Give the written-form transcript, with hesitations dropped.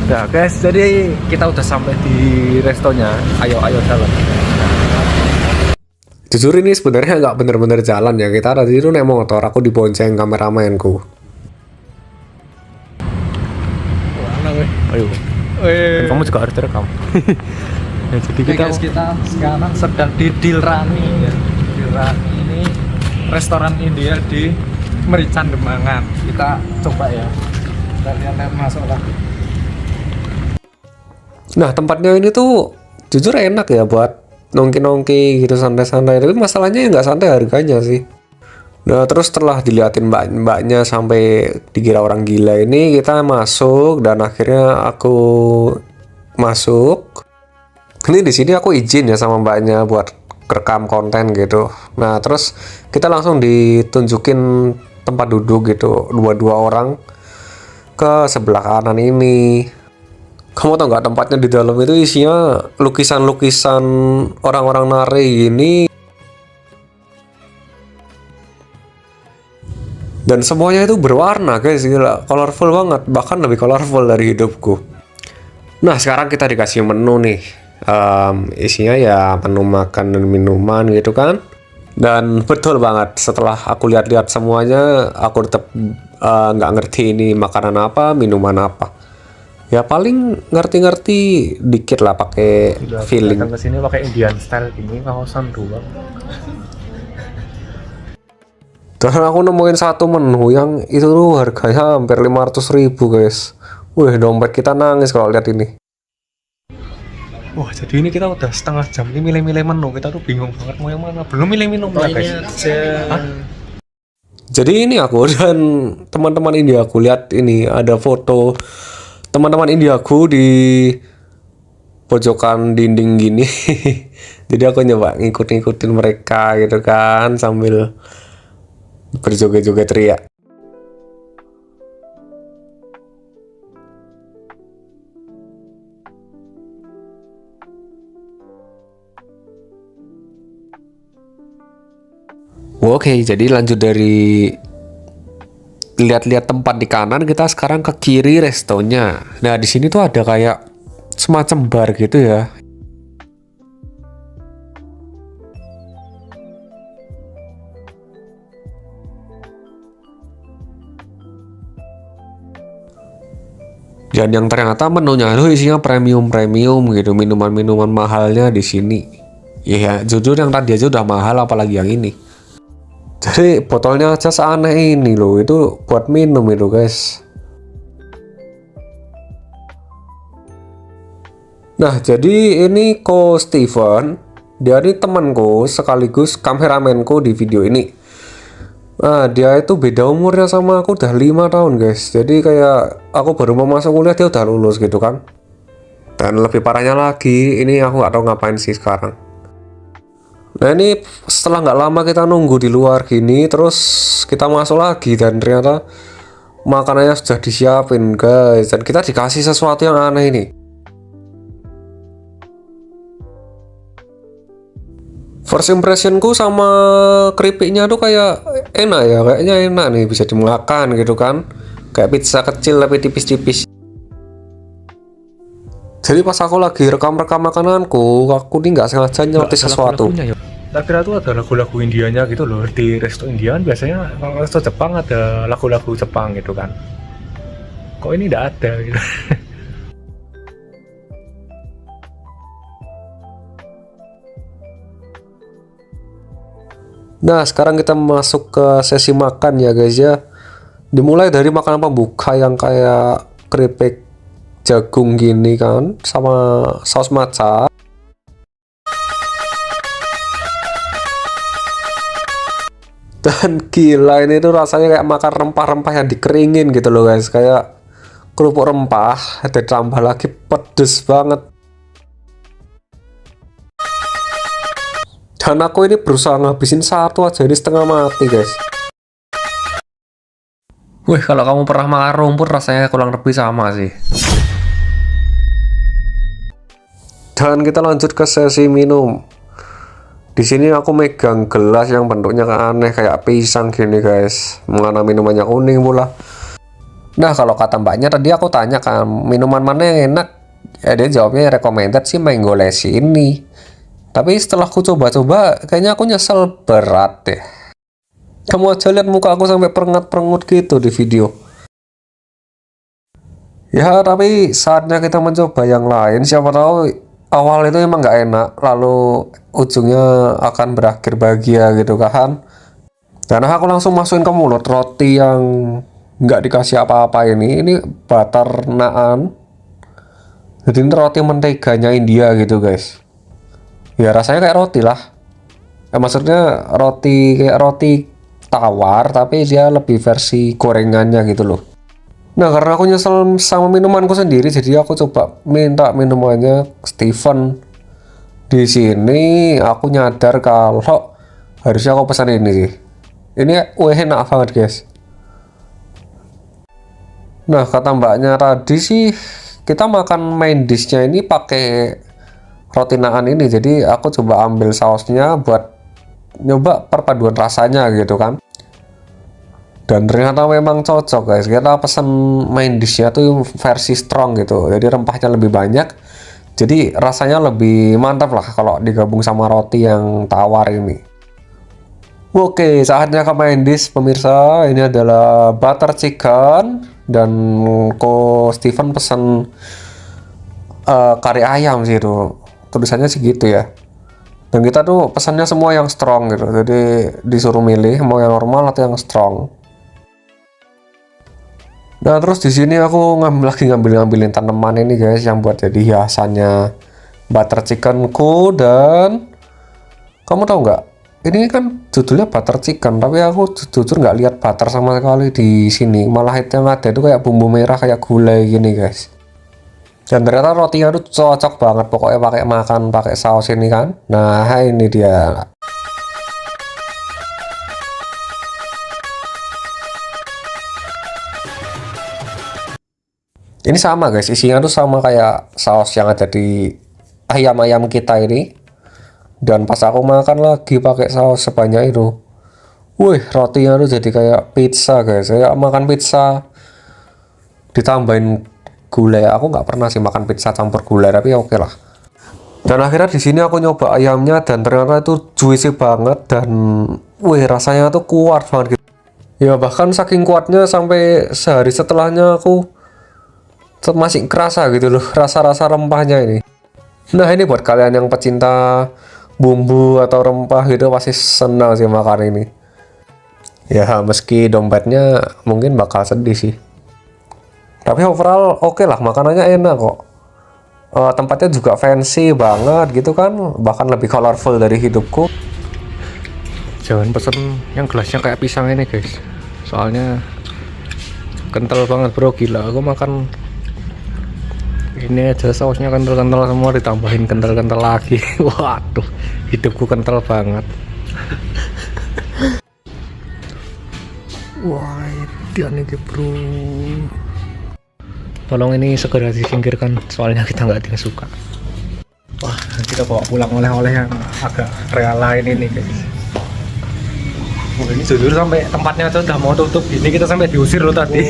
Ya guys, jadi kita udah sampai di restonya. Ayo jalan. Jujur ini sebenarnya nggak bener-bener jalan ya. Kita tadi itu naik motor, aku dibonceng kameramenku. Mana weh? Ayo. Kamu juga harus terekam. Ya, jadi Oke, guys, kita sekarang sedang di Dilrani ya. Dilrani ini restoran India di Merican Demangan. Kita coba ya. Kita lihat masuk lah. Nah, tempatnya ini tuh jujur enak ya buat nongki-nongki gitu, santai-santai. Tapi masalahnya ya nggak santai harganya sih. Nah, terus setelah diliatin mbak-mbaknya sampai dikira orang gila ini, kita masuk dan akhirnya aku masuk. Ini di sini aku izin ya sama mbaknya buat rekam konten gitu. Nah, terus kita langsung ditunjukin tempat duduk gitu, dua orang ke sebelah kanan ini. Kamu tau nggak, tempatnya di dalam itu isinya lukisan-lukisan orang-orang nari ini. Dan semuanya itu berwarna guys, gila, colorful banget, bahkan lebih colorful dari hidupku. Nah, sekarang kita dikasih menu nih. Isinya ya menu makan dan minuman gitu kan. Dan betul banget, setelah aku lihat-lihat semuanya, aku tetap nggak ngerti ini makanan apa, minuman apa. Ya paling ngerti-ngerti dikit lah pakai feeling. Datang ke sini pakai Indian style ini kawasan doang. Dan aku nemuin satu menu yang itu tuh harganya hampir 500.000 guys. Wih, dompet kita nangis kalau lihat ini. Wah, jadi ini kita udah setengah jam ini milih-milih menu. Kita tuh bingung banget mau yang mana. Belum milih minum ya guys. Hah? Jadi ini aku dan teman-teman India aku lihat ini ada foto teman-teman Indiaku di pojokan dinding gini. Jadi aku nyoba ngikut-ngikutin mereka gitu kan sambil berjoget-joget teriak. Oke, jadi lanjut dari lihat-lihat tempat di kanan, kita sekarang ke kiri restonya. Nah, di sini tuh ada kayak semacam bar gitu ya. Dan yang ternyata menunya itu isinya premium gitu, minuman-minuman mahalnya di sini. Ya, jujur yang tadi aja udah mahal, apalagi yang ini. Jadi botolnya aja seaneh ini loh, itu buat minum itu guys. Nah, jadi ini Ko Steven, dia ini temanku sekaligus kameramenku di video ini. Nah, dia itu beda umurnya sama aku udah 5 tahun guys. Jadi kayak aku baru mau masuk kuliah, dia udah lulus gitu kan. Dan lebih parahnya lagi, ini aku nggak tahu ngapain sih sekarang. Nah, ini setelah nggak lama kita nunggu di luar gini, terus kita masuk lagi dan ternyata makanannya sudah disiapin guys. Dan kita dikasih sesuatu yang aneh ini. First impressionku sama keripiknya tuh kayak enak ya, kayaknya enak nih, bisa dimakan gitu kan. Kayak pizza kecil tapi tipis-tipis. Jadi pas aku lagi rekam-rekam makananku, aku nih nggak sengaja nyelotis sesuatu. Tak kira tuh ada lagu-lagu Indianya gitu loh. Di resto Indian biasanya kalau resto Jepang ada lagu-lagu Jepang gitu kan. Kok ini nggak ada gitu. Nah, sekarang kita masuk ke sesi makan ya guys ya. Dimulai dari makanan pembuka yang kayak keripik jagung gini kan, sama saus matcha. Dan gila, ini tuh rasanya kayak makan rempah-rempah yang dikeringin gitu loh guys. Kayak kerupuk rempah, ditambah lagi pedes banget. Dan aku ini berusaha ngabisin satu aja, ini setengah mati guys. Wih, kalau kamu pernah makan rumput rasanya kurang lebih sama sih. Dan kita lanjut ke sesi minum. Di sini aku megang gelas yang bentuknya aneh kayak pisang gini guys. Mana minumannya kuning pula. Nah, kalau kata mbaknya tadi aku tanya kan minuman mana yang enak, dia jawabnya recommended sih mango lassi ini. Tapi setelah aku coba-coba, kayaknya aku nyesel berat deh. Kamu aja lihat muka aku sampai perengat-perengut gitu di video. Ya, tapi saatnya kita mencoba yang lain. Siapa tahu awal itu emang nggak enak, lalu ujungnya akan berakhir bahagia gitu kan. Dan aku langsung masukin ke mulut roti yang nggak dikasih apa-apa ini butter naan. Jadi ini roti menteganya India gitu guys. Ya rasanya kayak roti lah. Maksudnya kayak roti tawar, tapi dia lebih versi gorengannya gitu loh. Nah, karena aku nyesel sama minumanku sendiri, jadi aku coba minta minumannya Steven. Di sini aku nyadar kalau harusnya aku pesan ini sih. Ini enak banget guys. Nah, kata mbaknya tadi sih kita makan main dishnya ini pakai roti naan ini. Jadi aku coba ambil sausnya buat nyoba perpaduan rasanya gitu kan. Dan ternyata memang cocok guys. Kita pesen main dishnya tuh versi strong gitu, jadi rempahnya lebih banyak, jadi rasanya lebih mantap lah kalau digabung sama roti yang tawar ini. Oke, saatnya ke main dish pemirsa. Ini adalah butter chicken, dan Ko Steven pesen kari ayam sih itu, tulisannya sih gitu ya. Dan kita tuh pesannya semua yang strong gitu, jadi disuruh milih mau yang normal atau yang strong. Nah, terus di sini aku ngambilin tanaman ini guys, yang buat jadi hiasannya butter chickenku. Dan kamu tahu nggak? Ini kan judulnya butter chicken, tapi aku jujur nggak lihat butter sama sekali di sini. Malah yang ada itu kayak bumbu merah kayak gulai gini guys. Dan ternyata rotinya tuh cocok banget, pokoknya pakai saus ini kan. Nah, ini dia. Ini sama guys, isinya tuh sama kayak saus yang ada di ayam-ayam kita ini. Dan pas aku makan lagi pakai saus sebanyak itu, wih, rotinya tuh jadi kayak pizza guys. Kayak makan pizza ditambahin gulai. Aku nggak pernah sih makan pizza campur gulai, tapi oke lah. Dan akhirnya di sini aku nyoba ayamnya, dan ternyata itu juicy banget, dan wih, rasanya tuh kuat banget gitu. Ya bahkan saking kuatnya sampai sehari setelahnya aku masih kerasa gitu loh rasa-rasa rempahnya ini. Nah, ini buat kalian yang pecinta bumbu atau rempah gitu pasti senang sih makan ini. Ya meski dompetnya mungkin bakal sedih sih, tapi overall oke lah, makanannya enak kok. Tempatnya juga fancy banget gitu kan, bahkan lebih colorful dari hidupku. Jangan pesen yang gelasnya kayak pisang ini guys, soalnya kental banget bro, gila. Aku makan ini aja sausnya kental-kental semua, ditambahin kental-kental lagi. Waduh, hidupku kental banget. Wah, dia nih bro. Tolong ini segera disingkirkan, soalnya kita nggak suka. Wah, kita bawa pulang oleh-oleh yang agak real lain ini guys. Ini jujur sampai tempatnya aja udah mau tutup, ini kita sampai diusir loh tadi.